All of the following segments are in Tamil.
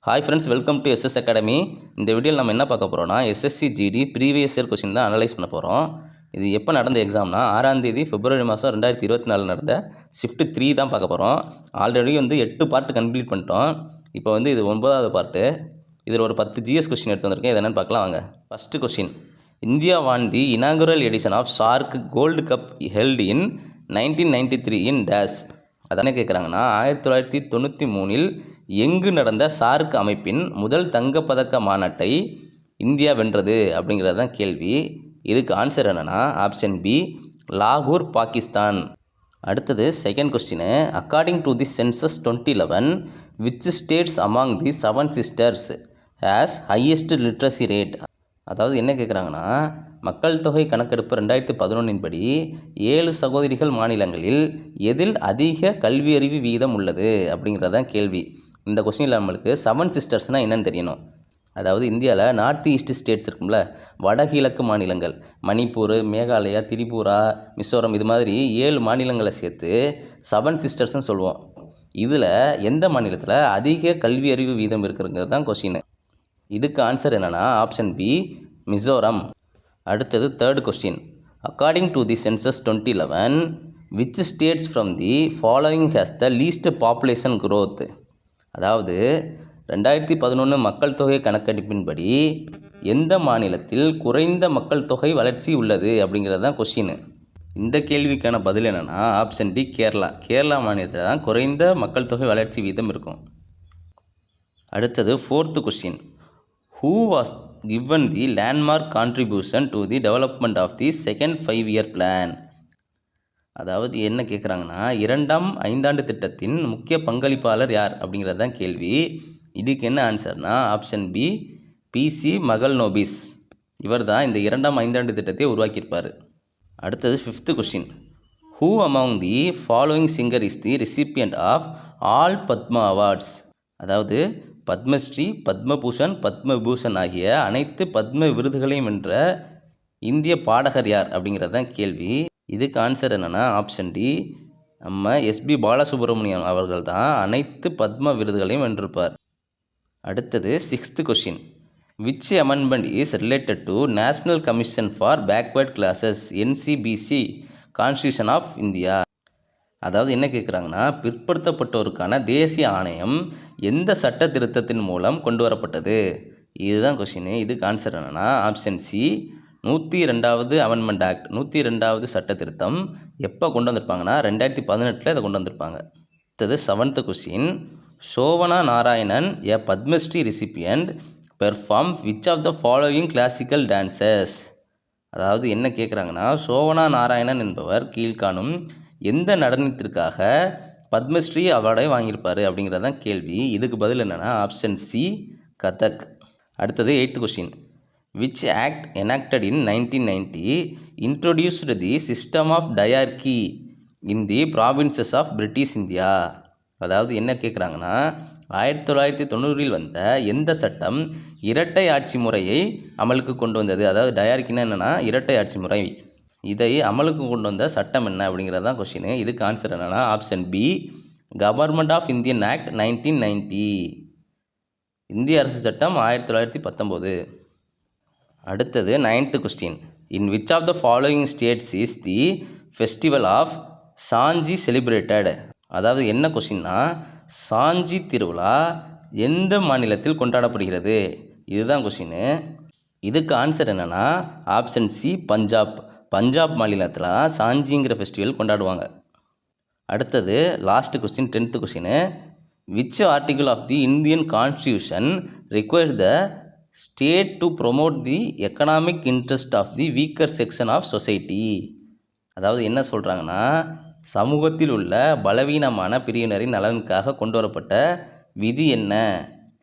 Hi friends, welcome to SS academy. இந்த வீடியோவில் நம்ம என்ன பார்க்க போகிறோம்னா SSC GD previous year question தான் அனலைஸ் பண்ண போகிறோம். இது எப்போ நடந்த எக்ஸாம்னா 6ஆம் தேதி பிப்ரவரி மாதம் 2024 நடந்த ஷிஃப்ட் 3 தான் பார்க்க போகிறோம். ஆல்ரெடி 8 பார்ட்டு கம்ப்ளீட் பண்ணிட்டோம். இப்போ இது 9வது பார்ட்டு. இதில் ஒரு 10 ஜிஎஸ் கொஸ்டின் எடுத்து வந்திருக்கேன். இது என்னென்னு பார்க்கலாம் வாங்க. First question, India won the inaugural edition of shark gold cup held in 1993 in days. அதானே கேட்குறாங்கன்னா 1993 எங்கு நடந்த ஷார்க் அமைப்பின் முதல் தங்கப்பதக்க மாநாட்டை இந்தியா வென்றது அப்படிங்கிறது தான் கேள்வி. இதுக்கு ஆன்சர் என்னென்னா ஆப்ஷன் பி, லாகூர், பாகிஸ்தான். அடுத்தது second question, according to the census 2011 which states among the 7 sisters has highest literacy rate. அதாவது என்ன கேட்குறாங்கன்னா மக்கள் தொகை கணக்கெடுப்பு 2011 படி 7 சகோதரிகள் மாநிலங்களில் எதில் அதிக கல்வியறிவு வீதம் உள்ளது அப்படிங்கிறதான் கேள்வி. இந்த கொஸ்டினில் நம்மளுக்கு 7 சிஸ்டர்ஸ்னால் என்னென்னு தெரியணும். அதாவது இந்தியாவில் நார்த் ஈஸ்ட் ஸ்டேட்ஸ் இருக்கும்ல, வடகிழக்கு மாநிலங்கள், மணிப்பூர், மேகாலயா, திரிபுரா, மிசோரம், இது மாதிரி 7 மாநிலங்களை சேர்த்து 7 சிஸ்டர்ஸ்னு சொல்லுவோம். இதில் எந்த மாநிலத்தில் அதிக கல்வி அறிவு வீதம் இருக்குங்கிறது தான் கொஸ்டின். இதுக்கு ஆன்சர் என்னென்னா ஆப்ஷன் பி, மிசோரம். அடுத்தது third question, according to the census 2011 which states from the following has the least population growth. அதாவது 2011 மக்கள் தொகை கணக்கெடுப்பின்படி எந்த மாநிலத்தில் குறைந்த மக்கள் தொகை வளர்ச்சி உள்ளது அப்படிங்கிறது தான் கொஸ்டின். இந்த கேள்விக்கான பதில் என்னென்னா ஆப்ஷன் டி, கேரளா. கேரளா மாநிலத்தில் தான் குறைந்த மக்கள் தொகை வளர்ச்சி வீதம் இருக்கும். அடுத்தது fourth question, who was given the landmark contribution to the development of the second 5-year plan. அதாவது என்ன கேட்குறாங்கன்னா 2ஆம் ஐந்தாண்டு திட்டத்தின் முக்கிய பங்களிப்பாளர் யார் அப்படிங்கிறது தான் கேள்வி. இதுக்கு என்ன ஆன்சர்னா ஆப்ஷன் பி, பிசி மகல்நோபிஸ். இவர் தான் இந்த 2ஆம் ஐந்தாண்டு திட்டத்தை உருவாக்கியிருப்பார். அடுத்தது fifth question, who among the following singer is the recipient of all Padma awards. அதாவது பத்மஸ்ரீ, பத்மபூஷன், பத்மபூஷன் ஆகிய அனைத்து பத்ம விருதுகளையும் வென்ற இந்திய பாடகர் யார் அப்படிங்கிறது தான் கேள்வி. இதுக்கு ஆன்சர் என்னென்னா ஆப்ஷன் டி, நம்ம எஸ்பி பாலசுப்ரமணியம் அவர்கள் தான் அனைத்து பத்ம விருதுகளையும் வென்றிருப்பார். அடுத்தது sixth question, which amendment is related to national commission for backward classes NCBC constitution of India. அதாவது என்ன கேட்குறாங்கன்னா பிற்படுத்தப்பட்டோருக்கான தேசிய ஆணையம் எந்த சட்ட திருத்தத்தின் மூலம் கொண்டு வரப்பட்டது, இதுதான் கொஸ்டின். இதுக்கு ஆன்சர் என்னென்னா ஆப்ஷன் சி, 102வது அமெண்ட்மெண்ட் ஆக்ட். 102வது சட்ட திருத்தம் எப்போ கொண்டு வந்திருப்பாங்கன்னா 2018 இதை கொண்டு வந்திருப்பாங்க. அடுத்தது seventh question, Shovana Narayanan a Padma Shri recipient perform which of the following classical dances. அதாவது என்ன கேட்குறாங்கன்னா சோவனா நாராயணன் என்பவர் கீழ்காணும் எந்த நடனத்திற்காக பத்மஸ்ரீ அவார்டை வாங்கியிருப்பார் அப்படிங்கிறது தான் கேள்வி. இதுக்கு பதில் என்னென்னா ஆப்ஷன் சி, கதக். அடுத்தது eighth question, which act enacted in 1990 introduced the system of diarchy in the provinces of British India. அதாவது என்ன கேட்குறாங்கன்னா 1990 வந்த எந்த சட்டம் இரட்டை ஆட்சி முறையை அமலுக்கு கொண்டு வந்தது. அதாவது டயார்கின்னா என்னென்னா இரட்டை ஆட்சி முறை. இதை அமலுக்கு கொண்டு வந்த சட்டம் என்ன அப்படிங்கிறது தான் கொஸ்டின். இதுக்கு ஆன்சர் என்னென்னா option B, government of Indian act 1990. இந்திய அரசு சட்டம் 1919. அடுத்தது 9th question, in which of the following states is the festival of Sanchi celebrated. அதாவது என்ன கொஸ்டின்னா சாஞ்சி திருவிழா எந்த மாநிலத்தில் கொண்டாடப்படுகிறது, இதுதான் கொஸ்டின். இதுக்கு ஆன்சர் என்னென்னா ஆப்ஷன் சி, பஞ்சாப். பஞ்சாப் மாநிலத்தில் சாஞ்சிங்கிற ஃபெஸ்டிவல் கொண்டாடுவாங்க. அடுத்தது last question 10th question, which article of the Indian constitution requires the state to promote the economic interest of the weaker section of society. அதாவது என்ன சொல்கிறாங்கன்னா சமூகத்தில் உள்ள பலவீனமான பிரிவினரின் நலனுக்காக கொண்டு வரப்பட்ட விதி என்ன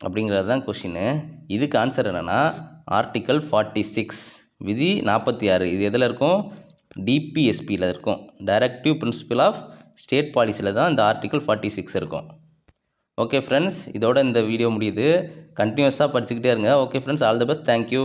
அப்படிங்கிறது தான் கொஷின். இதுக்கு ஆன்சர் என்னென்னா ஆர்டிக்கல் 46, விதி 46. இது எதில் இருக்கும், டிபிஎஸ்பியில் இருக்கும், டைரக்டிவ் பிரின்சிபல் ஆஃப் ஸ்டேட் பாலிசியில் தான் இந்த ஆர்டிக்கல் 46 இருக்கும். ஓகே ஃப்ரெண்ட்ஸ், இதோட இந்த வீடியோ முடியுது. கண்டினியூஸாக படிச்சுக்கிட்டே இருங்க. Okay friends, all the best. Thank you.